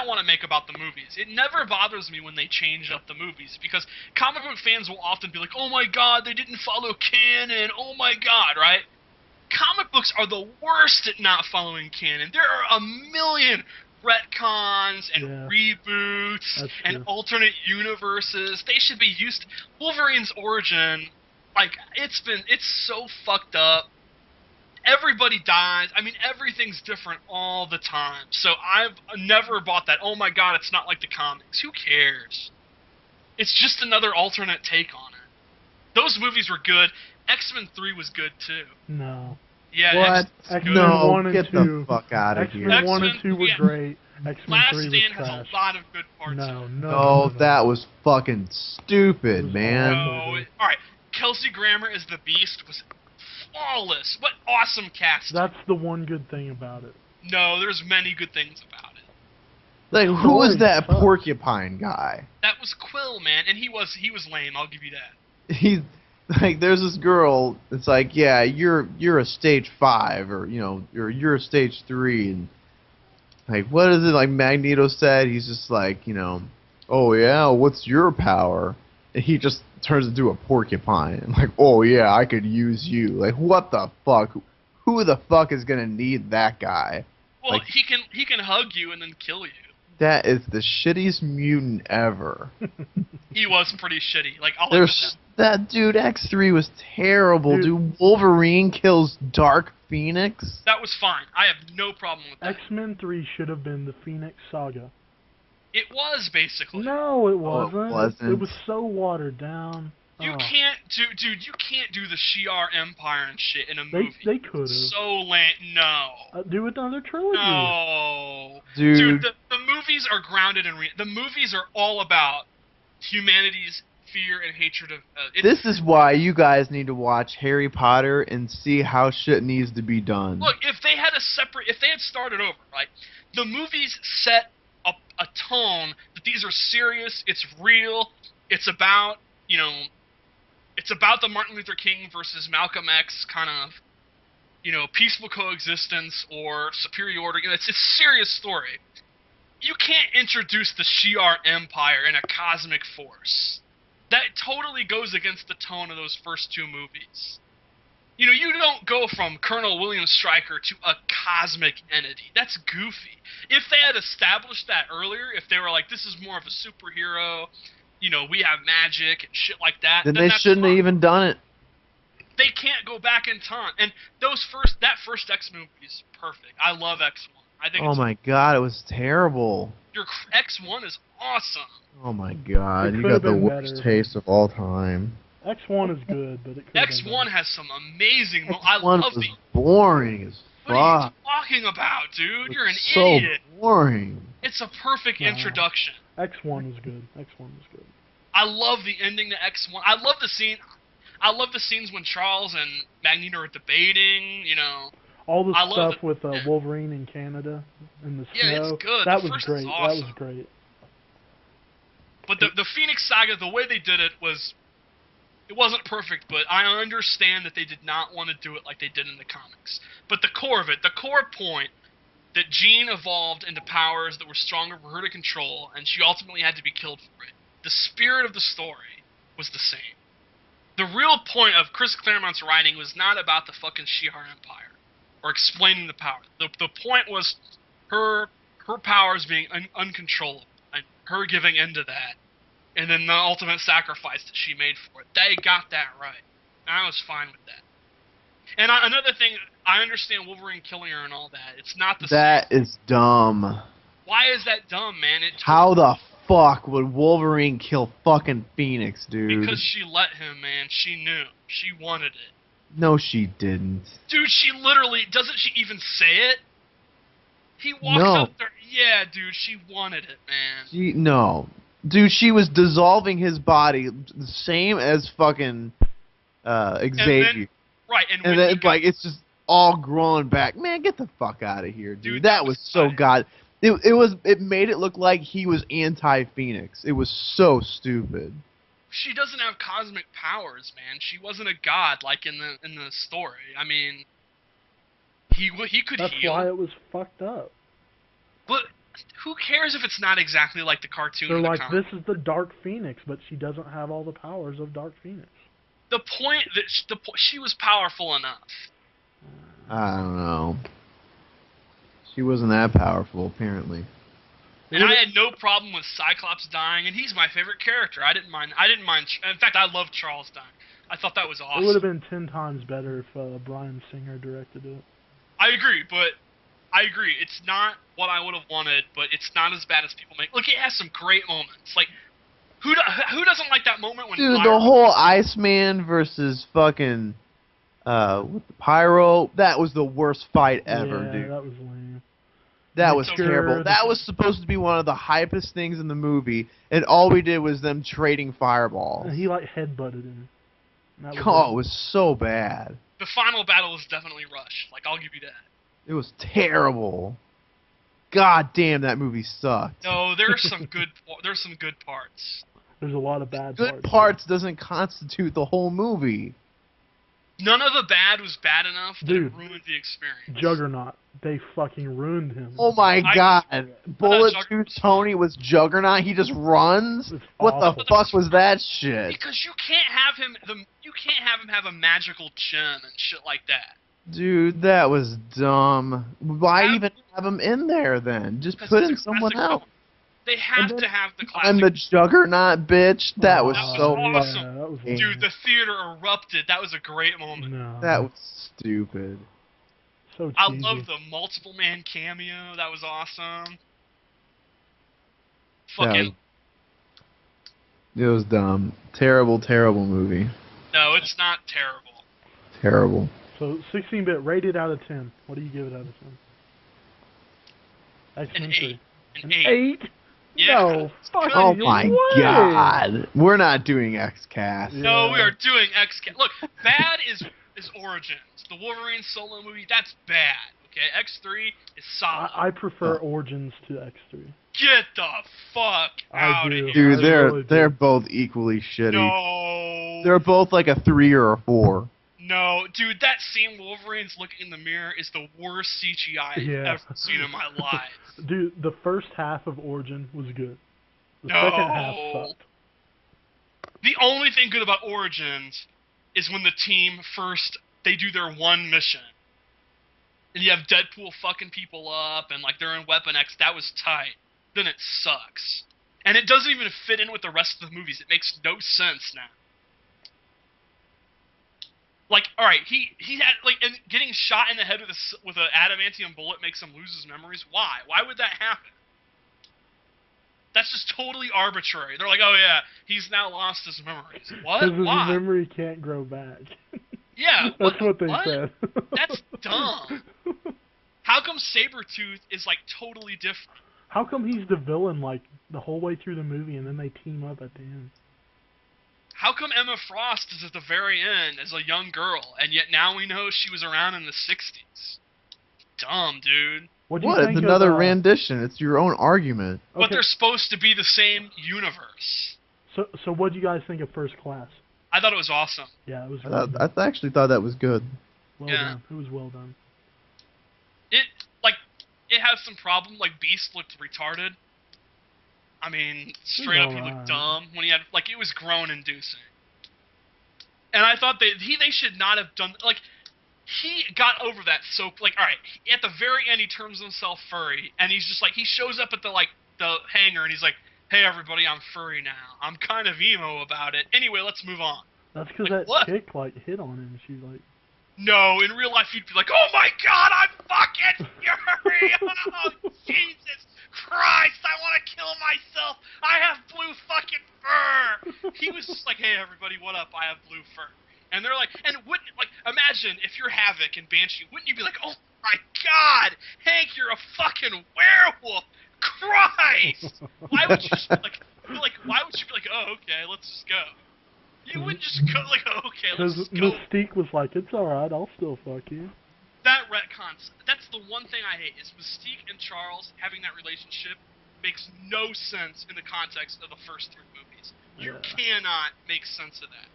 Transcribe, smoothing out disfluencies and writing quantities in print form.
I want to make about the movies. It never bothers me when they change up the movies, because comic book fans will often be like, oh my god, they didn't follow canon, oh my god, right? Comic books are the worst at not following canon. There are a million retcons and reboots and alternate universes. They should be used. Wolverine's origin, like, it's so fucked up. Everybody dies. I mean, everything's different all the time. So I've never bought that. Oh my god, it's not like the comics. Who cares? It's just another alternate take on it. Those movies were good. X-Men 3 was good too. No. Yeah, what? X-Men 1 and get 2. the fuck out of here. X-Men 1 and 2 were great. X-Men Last 3 was Stand trash. has a lot of good parts. No, that was fucking stupid, man. No. Alright, Kelsey Grammer as the Beast was flawless. What awesome casting. That's the one good thing about it. No, there's many good things about it. Like, who was that porcupine guy? That was Quill, man, and he was lame, I'll give you that. He's like, there's this girl, it's like, yeah, you're a stage 5, or, you know, you're a stage 3, and, like, what is it, like Magneto said? He's just like, you know, oh yeah, what's your power? And he just turns into a porcupine, and like, oh yeah, I could use you. Like, what the fuck? Who the fuck is gonna need that guy? Well, like, he can hug you and then kill you. That is the shittiest mutant ever. He was pretty shitty. Like, I'll There's that dude. X3 was terrible. Dude, Wolverine kills Dark Phoenix. That was fine. I have no problem with that. X-Men 3 should have been the Phoenix Saga. It was, basically. No, it wasn't. Oh, it wasn't. It was so watered down. You can't dude, you can't do the Shi'ar Empire and shit in a movie. They could have. So lame. No. Do another trilogy. No. Dude, the movies are grounded in the movies are all about humanity's fear and hatred of... this is why you guys need to watch Harry Potter and see how shit needs to be done. Look, if they had started over, right, the movies set a tone that these are serious, it's real, it's about, you know, it's about the Martin Luther King versus Malcolm X kind of, you know, peaceful coexistence or superiority. You know, it's a serious story. You can't introduce the Shi'ar Empire in a cosmic force. That totally goes against the tone of those first two movies. You know, you don't go from Colonel William Stryker to a cosmic entity. That's goofy. If they had established that earlier, if they were like, this is more of a superhero, you know, we have magic and shit like that, then they shouldn't have even done it. They can't go back in time. And that first X movie is perfect. I love X1. I think. Oh my god, it was terrible. Your X1 is awesome. Oh my god, you got the worst taste of all time. X1 is good, but it could X1 has some amazing... I X1 love was boring as fuck. What are you talking about, dude? You're an so idiot. Boring. It's a perfect introduction. X1 is good. X1 is good. I love the ending to X1. I love the scene. I love the scenes when Charles and Magneto are debating, you know. All the stuff with Wolverine in Canada in the snow. Yeah, it's good. That the was first great. Is awesome. That was great. But the Phoenix Saga, the way they did it was... It wasn't perfect, but I understand that they did not want to do it like they did in the comics. But the core of it, the core point, that Jean evolved into powers that were stronger for her to control, and she ultimately had to be killed for it. The spirit of the story was the same. The real point of Chris Claremont's writing was not about the fucking Shi'ar Empire, or explaining the power. The point was her powers being uncontrollable, and her giving into that. And then the ultimate sacrifice that she made for it. They got that right. And I was fine with that. And another thing, I understand Wolverine killing her and all that. It's not the same. That is dumb. Why is that dumb, man? How the fuck would Wolverine kill fucking Phoenix, dude? Because she let him, man. She knew. She wanted it. No, she didn't. Dude, she literally... Doesn't she even say it? He walks up there... Yeah, dude, she wanted it, man. No. Dude, she was dissolving his body the same as fucking Xavier. And then like it's just all growing back. Man, get the fuck out of here, dude. That was so it made it look like he was anti-Phoenix. It was so stupid. She doesn't have cosmic powers, man. She wasn't a god like in the story. I mean, he could heal. That's why it was fucked up. But who cares if it's not exactly like the cartoon? They're or the like, comic? this is the Dark Phoenix, but she doesn't have all the powers of Dark Phoenix. The point that she was powerful enough. I don't know. She wasn't that powerful, apparently. And I had no problem with Cyclops dying, and he's my favorite character. I didn't mind. In fact, I love Charles dying. I thought that was awesome. It would have been 10 times better if Bryan Singer directed it. I agree. It's not what I would have wanted, but it's not as bad as people make. Look, it has some great moments. Like, who doesn't like that moment when? Dude, the whole Iceman versus fucking with the Pyro, that was the worst fight ever, dude. That was lame. That was terrible. That was supposed to be one of the hypest things in the movie, and all we did was them trading fireballs. He like headbutted him. It was so bad. The final battle was definitely rushed. Like, I'll give you that. It was terrible. God damn, that movie sucked. No, there's some good parts. There's a lot of bad parts. Good parts doesn't constitute the whole movie. None of the bad was bad enough that Dude, it ruined the experience. Juggernaut. They fucking ruined him. Oh my god. Bullet Tooth Tony was Juggernaut? He just runs? What the fuck was that shit? Because you can't have him have a magical gem and shit like that. Dude, that was dumb. Why even have him in there then? Just put in someone else. They have to have the classic. I'm the Juggernaut, bitch. That was so awesome. Dude, the theater erupted. That was a great moment. No. That was stupid. So cheesy. I love the multiple man cameo. That was awesome. Fucking. It was dumb. Terrible, terrible movie. No, it's not terrible. Terrible. So 16-bit rated out of 10. What do you give it out of 10? An 8. An 8? Yeah. No. Oh my god. We're not doing X-Cast. Yeah. No, we are doing X-Cast. Look, bad is Origins. The Wolverine solo movie, that's bad. Okay, X3 is solid. I prefer Origins to X3. Get the fuck out of here. Dude, they're both equally shitty. No. They're both like a 3 or a 4. No, dude, that scene Wolverine's looking in the mirror is the worst CGI I've ever seen in my life. Dude, the first half of Origin was good. The No. second half sucked. The only thing good about Origins is when the team they do their one mission. And you have Deadpool fucking people up, and like they're in Weapon X. That was tight. Then it sucks. And it doesn't even fit in with the rest of the movies. It makes no sense now. Like, alright, he had, like, and getting shot in the head with an adamantium bullet makes him lose his memories. Why? Why would that happen? That's just totally arbitrary. They're like, oh yeah, he's now lost his memories. What? Because his Why? memory can't grow back. Yeah. That's what they said. That's dumb. How come Sabretooth is, like, totally different? How come he's the villain, like, the whole way through the movie and then they team up at the end? How come Emma Frost is at the very end as a young girl, and yet now we know she was around in the 60s? Dumb, dude. What? It's another rendition. It's your own argument. Okay. But they're supposed to be the same universe. So what do you guys think of First Class? I thought it was awesome. Yeah, it was. I actually thought that was good. Well done. It was well done. It has some problem. Like, Beast looked retarded. I mean, straight up, he looked dumb when he had, like, it was groan-inducing. And I thought they should not have done, like, he got over that so, like, alright, at the very end he turns himself furry, and he's just like, he shows up at the hangar, and he's like, hey everybody, I'm furry now. I'm kind of emo about it. Anyway, let's move on. That's because that chick, like, hit on him, she's like... No, in real life you'd be like, oh my god, I'm fucking furry! Oh, Jesus Christ, I want to kill myself! I have blue fucking fur! He was just like, hey everybody, what up? I have blue fur. And they're like, and wouldn't, like, imagine if you're Havoc and Banshee, wouldn't you be like, oh my god, Hank, you're a fucking werewolf! Christ! Why would you just why would you be like, oh, okay, let's just go? You wouldn't just go like, oh, okay, let's just go. Because Mystique was like, it's alright, I'll still fuck you. That retcons, that's the one thing I hate, is Mystique and Charles having that relationship makes no sense in the context of the first 3 movies. You cannot make sense of that.